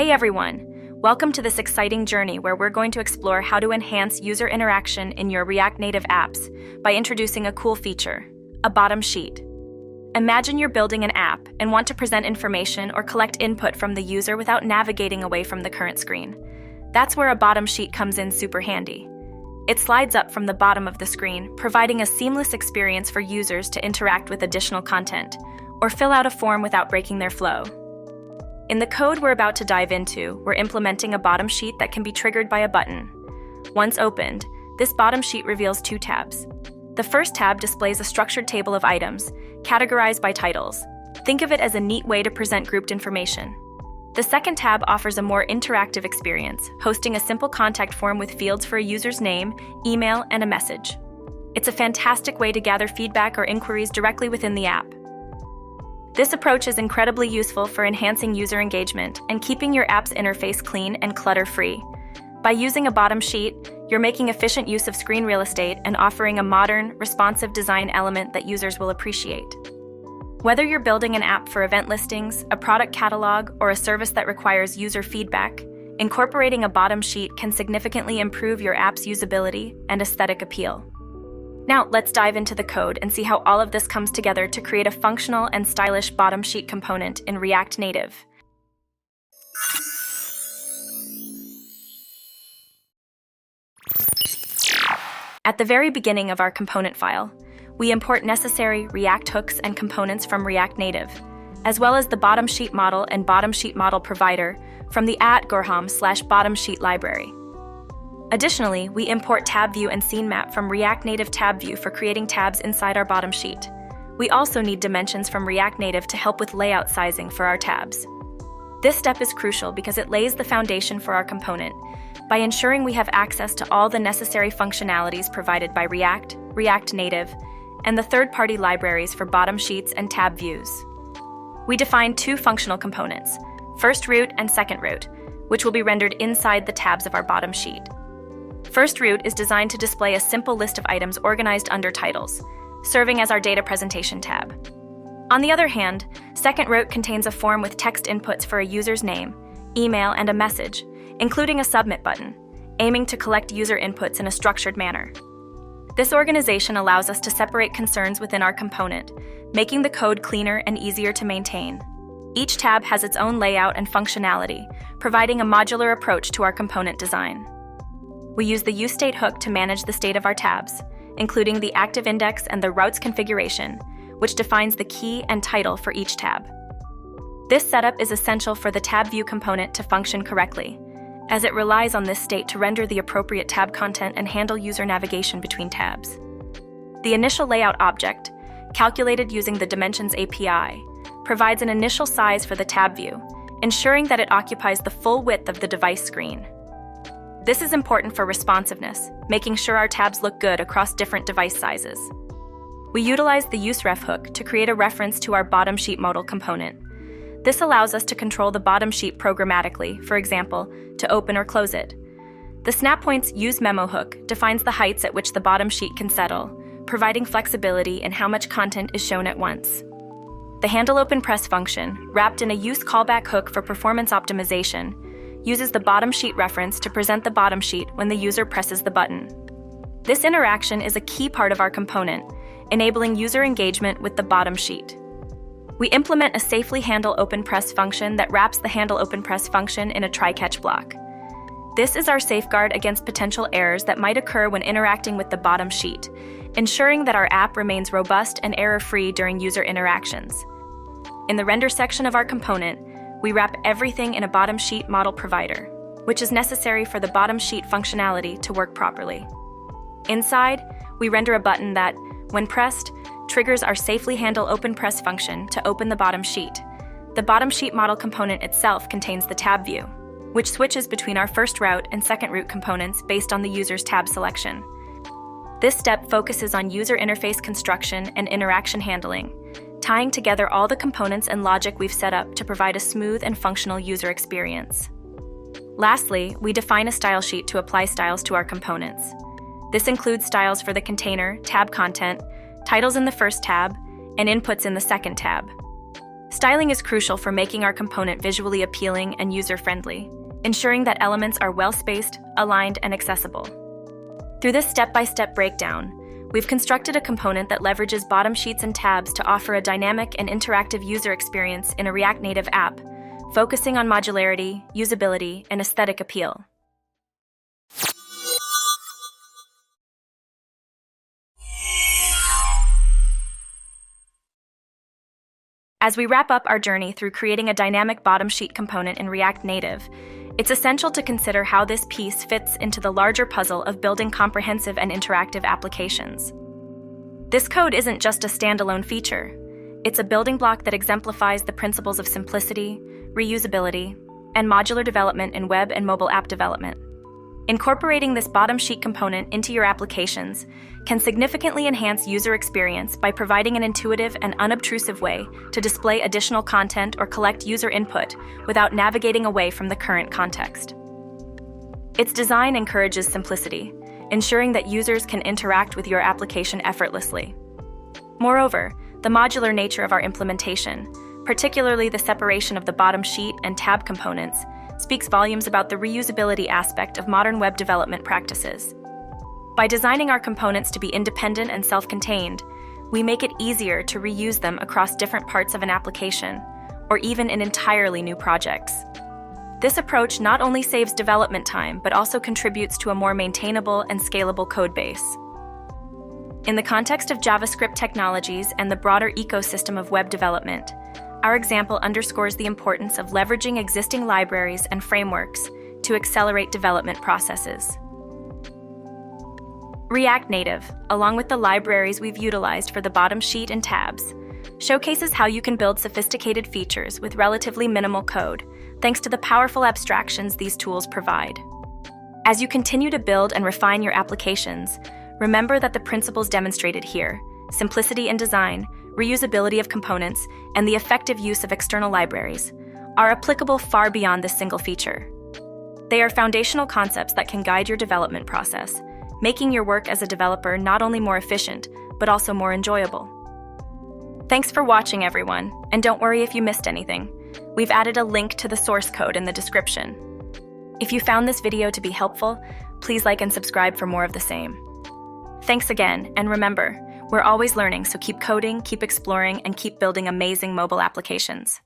Hey everyone! Welcome to this exciting journey where we're going to explore how to enhance user interaction in your React Native apps by introducing a cool feature, a bottom sheet. Imagine you're building an app and want to present information or collect input from the user without navigating away from the current screen. That's where a bottom sheet comes in super handy. It slides up from the bottom of the screen, providing a seamless experience for users to interact with additional content or fill out a form without breaking their flow. In the code we're about to dive into, we're implementing a bottom sheet that can be triggered by a button. Once opened, this bottom sheet reveals two tabs. The first tab displays a structured table of items, categorized by titles. Think of it as a neat way to present grouped information. The second tab offers a more interactive experience, hosting a simple contact form with fields for a user's name, email, and a message. It's a fantastic way to gather feedback or inquiries directly within the app. This approach is incredibly useful for enhancing user engagement and keeping your app's interface clean and clutter-free. By using a bottom sheet, you're making efficient use of screen real estate and offering a modern, responsive design element that users will appreciate. Whether you're building an app for event listings, a product catalog, or a service that requires user feedback, incorporating a bottom sheet can significantly improve your app's usability and aesthetic appeal. Now, let's dive into the code and see how all of this comes together to create a functional and stylish bottom sheet component in React Native. At the very beginning of our component file, we import necessary React hooks and components from React Native, as well as the bottom sheet model and bottom sheet model provider from the @gorham/bottom sheet library. Additionally, we import tab view and scene map from React Native tab view for creating tabs inside our bottom sheet. We also need dimensions from React Native to help with layout sizing for our tabs. This step is crucial because it lays the foundation for our component by ensuring we have access to all the necessary functionalities provided by React, React Native, and the third-party libraries for bottom sheets and tab views. We define two functional components, first root and second root, which will be rendered inside the tabs of our bottom sheet. First root is designed to display a simple list of items organized under titles, serving as our data presentation tab. On the other hand, second root contains a form with text inputs for a user's name, email, and a message, including a submit button, aiming to collect user inputs in a structured manner. This organization allows us to separate concerns within our component, making the code cleaner and easier to maintain. Each tab has its own layout and functionality, providing a modular approach to our component design. We use the useState hook to manage the state of our tabs, including the active index and the routes configuration, which defines the key and title for each tab. This setup is essential for the tab view component to function correctly, as it relies on this state to render the appropriate tab content and handle user navigation between tabs. The initial layout object, calculated using the Dimensions API, provides an initial size for the tab view, ensuring that it occupies the full width of the device screen. This is important for responsiveness, making sure our tabs look good across different device sizes. We utilize the useRef hook to create a reference to our bottom sheet modal component. This allows us to control the bottom sheet programmatically, for example, to open or close it. The SnapPoints useMemo hook defines the heights at which the bottom sheet can settle, providing flexibility in how much content is shown at once. The handleOpenPress function, wrapped in a useCallback hook for performance optimization, uses the bottom sheet reference to present the bottom sheet when the user presses the button. This interaction is a key part of our component, enabling user engagement with the bottom sheet. We implement a safely handleOpenPress function that wraps the handleOpenPress function in a try-catch block. This is our safeguard against potential errors that might occur when interacting with the bottom sheet, ensuring that our app remains robust and error-free during user interactions. In the render section of our component, we wrap everything in a bottom sheet model provider, which is necessary for the bottom sheet functionality to work properly. Inside, we render a button that, when pressed, triggers our safely handleOpenPress function to open the bottom sheet. The bottom sheet model component itself contains the tab view, which switches between our first route and second route components based on the user's tab selection. This step focuses on user interface construction and interaction handling, tying together all the components and logic we've set up to provide a smooth and functional user experience. Lastly, we define a style sheet to apply styles to our components. This includes styles for the container, tab content, titles in the first tab, and inputs in the second tab. Styling is crucial for making our component visually appealing and user-friendly, ensuring that elements are well-spaced, aligned, and accessible. Through this step-by-step breakdown, we've constructed a component that leverages bottom sheets and tabs to offer a dynamic and interactive user experience in a React Native app, focusing on modularity, usability, and aesthetic appeal. As we wrap up our journey through creating a dynamic bottom sheet component in React Native, it's essential to consider how this piece fits into the larger puzzle of building comprehensive and interactive applications. This code isn't just a standalone feature. It's a building block that exemplifies the principles of simplicity, reusability, and modular development in web and mobile app development. Incorporating this bottom sheet component into your applications can significantly enhance user experience by providing an intuitive and unobtrusive way to display additional content or collect user input without navigating away from the current context. Its design encourages simplicity, ensuring that users can interact with your application effortlessly. Moreover, the modular nature of our implementation, particularly the separation of the bottom sheet and tab components, speaks volumes about the reusability aspect of modern web development practices. By designing our components to be independent and self-contained, we make it easier to reuse them across different parts of an application, or even in entirely new projects. This approach not only saves development time, but also contributes to a more maintainable and scalable code base. In the context of JavaScript technologies and the broader ecosystem of web development, our example underscores the importance of leveraging existing libraries and frameworks to accelerate development processes. React Native, along with the libraries we've utilized for the bottom sheet and tabs, showcases how you can build sophisticated features with relatively minimal code, thanks to the powerful abstractions these tools provide. As you continue to build and refine your applications, remember that the principles demonstrated here, simplicity in design, reusability of components, and the effective use of external libraries, are applicable far beyond this single feature. They are foundational concepts that can guide your development process, making your work as a developer not only more efficient, but also more enjoyable. Thanks for watching, everyone, and don't worry if you missed anything. We've added a link to the source code in the description. If you found this video to be helpful, please like and subscribe for more of the same. Thanks again, and remember, we're always learning, so keep coding, keep exploring, and keep building amazing mobile applications.